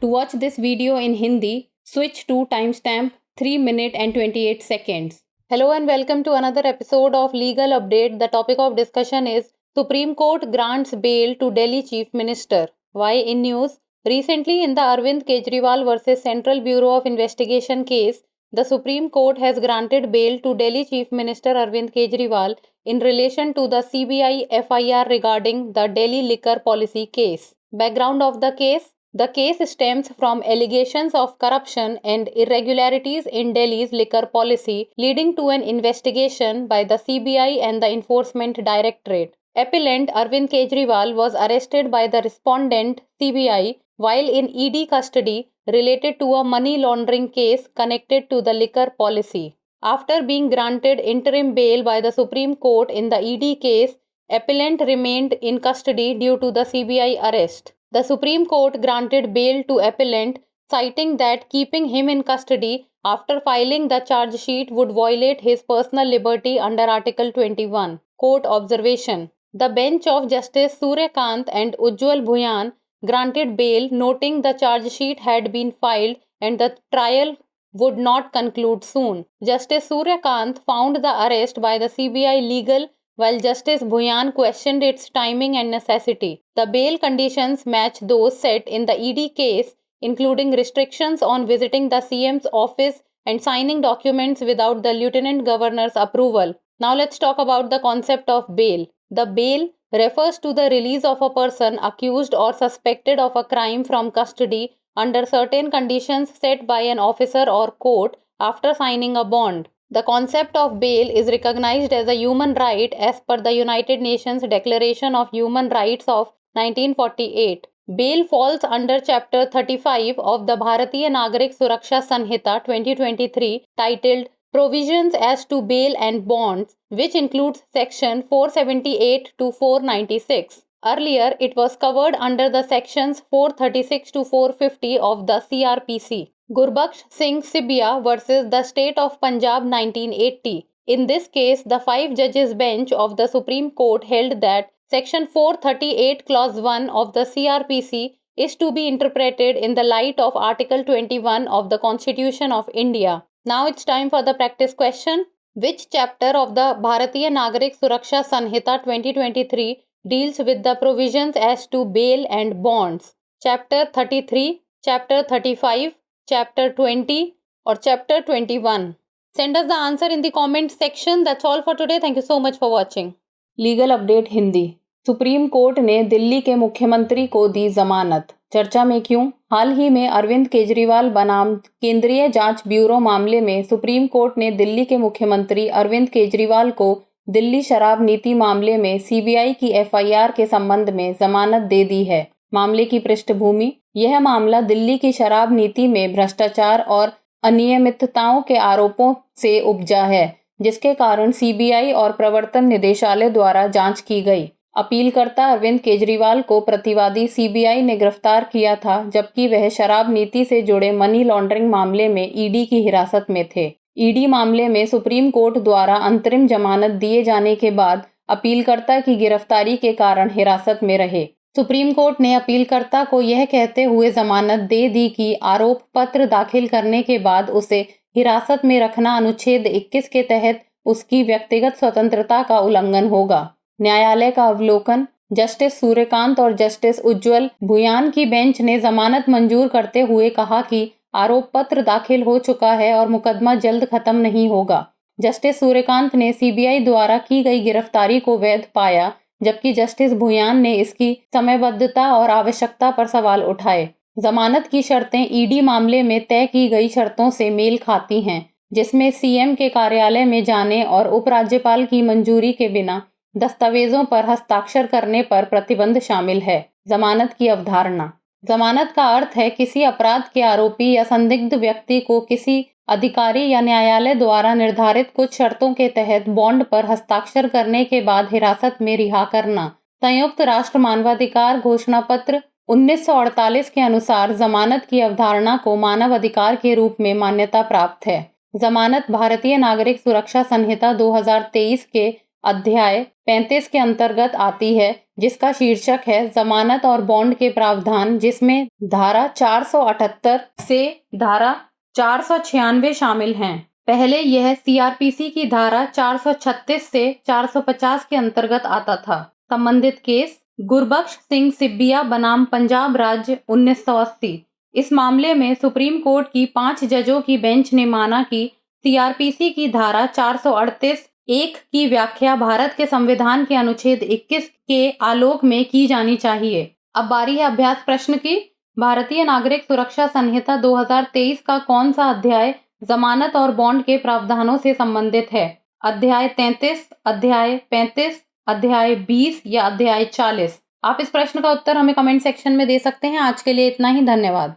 To watch this video in Hindi, switch to timestamp 3 minutes and 28 seconds. Hello and welcome to another episode of Legal Update. The topic of discussion is Supreme Court grants bail to Delhi Chief Minister. Why in news? Recently in the Arvind Kejriwal versus Central Bureau of Investigation case, the Supreme Court has granted bail to Delhi Chief Minister Arvind Kejriwal in relation to the CBI FIR regarding the Delhi liquor policy case. Background of the case: the case stems from allegations of corruption and irregularities in Delhi's liquor policy, leading to an investigation by the CBI and the Enforcement Directorate. Appellant Arvind Kejriwal was arrested by the respondent CBI while in ED custody related to a money laundering case connected to the liquor policy. After being granted interim bail by the Supreme Court in the ED case, appellant remained in custody due to the CBI arrest. The Supreme Court granted bail to appellant, citing that keeping him in custody after filing the charge sheet would violate his personal liberty under Article 21. Court observation: the bench of Justice Suryakant and 𝐬𝐨𝐜𝐢𝐚 granted bail, noting the charge sheet had been filed and the trial would not conclude soon. Justice Suryakant found the arrest by the CBI legal, while Justice 𝐬𝐈𝐻 questioned its timing and necessity. The bail conditions match those set in the ED case, including restrictions on visiting the CM's office and signing documents without the Lieutenant Governor's approval. Now let's talk about the concept of bail. The bail refers to the release of a person accused or suspected of a crime from custody under certain conditions set by an officer or court after signing a bond. The concept of bail is recognized as a human right as per the United Nations Declaration of Human Rights of 1948. Bail falls under Chapter 35 of the Bharatiya Nagarik Suraksha Sanhita 2023 titled Provisions as to Bail and Bonds, which includes Section 478 to 496. Earlier, it was covered under the Sections 436 to 450 of the CRPC. Gurbaksh Singh Sibia versus the State of Punjab 1980. In this case, the 5 judges bench of the Supreme Court held that Section 438 Clause 1 of the CRPC is to be interpreted in the light of Article 21 of the Constitution of India. Now it's time for the practice question. Which chapter of the Bharatiya Nagarik Suraksha Sanhita 2023 deals with the provisions as to bail and bonds? Chapter 33, Chapter 35, Chapter 20 or Chapter 21? Send us the answer in the comment section. That's all for today. Thank you so much for watching. Legal update Hindi. Supreme court ने दिल्ली के मुख्यमंत्री को दी जमानत। चर्चा में क्यों? हाल ही में अरविंद केजरीवाल बनाम केंद्रीय जांच ब्यूरो मामले में सुप्रीम कोर्ट ने दिल्ली के मुख्यमंत्री अरविंद केजरीवाल को दिल्ली शराब नीति मामले में सीबीआई की FIR के संबंध में जमानत दे दी है। मामले की पृष्ठभूमि: यह मामला दिल्ली की शराब नीति में भ्रष्टाचार और अनियमितताओं के आरोपों से उपजा है, जिसके कारण सीबीआई और प्रवर्तन निदेशालय द्वारा जांच की गई। अपीलकर्ता अरविंद केजरीवाल को प्रतिवादी सीबीआई ने गिरफ्तार किया था, जबकि वह शराब नीति से जुड़े मनी लॉन्ड्रिंग मामले में ईडी की हिरासत में थे। ईडी मामले में सुप्रीम कोर्ट द्वारा अंतरिम जमानत दिए जाने के बाद अपीलकर्ता की गिरफ्तारी के कारण हिरासत में रहे। सुप्रीम कोर्ट ने अपीलकर्ता को यह कहते हुए जमानत दे दी कि आरोप पत्र दाखिल करने के बाद उसे हिरासत में रखना अनुच्छेद 21 के तहत उसकी व्यक्तिगत स्वतंत्रता का उल्लंघन होगा। न्यायालय का अवलोकन: जस्टिस सूर्यकांत और जस्टिस 𝐬𝐨𝐜𝐢𝐚 की बेंच ने जमानत मंजूर करते हुए कहा कि आरोप पत्र दाखिल हो चुका है और मुकदमा जल्द खत्म नहीं होगा। जस्टिस सूर्यकांत ने सीबीआई द्वारा की गई गिरफ्तारी को वैध पाया, जबकि जस्टिस 𝐬𝐨𝐜𝐚 ने इसकी समयबद्धता और आवश्यकता पर सवाल उठाए। जमानत की शर्तें ईडी मामले में तय की गई शर्तों से मेल खाती हैं, जिसमें सीएम के कार्यालय में जाने और उपराज्यपाल की मंजूरी के बिना दस्तावेजों पर हस्ताक्षर करने पर प्रतिबंध शामिल है। जमानत की अवधारणा: जमानत का अर्थ है किसी अपराध के आरोपी या संदिग्ध व्यक्ति को किसी अधिकारी या न्यायालय द्वारा निर्धारित कुछ शर्तों के तहत बॉन्ड पर हस्ताक्षर करने के बाद हिरासत में रिहा करना। संयुक्त राष्ट्र मानवाधिकार घोषणा पत्र 1948 के अनुसार जमानत की अवधारणा को मानव अधिकार के रूप में मान्यता प्राप्त है। जमानत भारतीय नागरिक सुरक्षा संहिता 2023 के अध्याय 35 के अंतर्गत आती है, जिसका शीर्षक है जमानत और बॉन्ड के प्रावधान, जिसमें धारा 478 से धारा 496 शामिल हैं। पहले यह सीआरपीसी की धारा 436 से 450 के अंतर्गत आता था। संबंधित केस गुरबख्श सिंह सिब्बिया बनाम पंजाब राज्य 1980। इस मामले में सुप्रीम कोर्ट की 5 जजों की बेंच ने माना कि सीआरपीसी की धारा 438(1) की व्याख्या भारत के संविधान के अनुच्छेद 21 के आलोक में की जानी चाहिए। अब बारी है अभ्यास प्रश्न की। भारतीय नागरिक सुरक्षा संहिता 2023 का कौन सा अध्याय जमानत और बॉन्ड के प्रावधानों से संबंधित है? अध्याय 33, अध्याय 35, अध्याय 20 या अध्याय 40? आप इस प्रश्न का उत्तर हमें कमेंट सेक्शन में दे सकते हैं। आज के लिए इतना ही, धन्यवाद।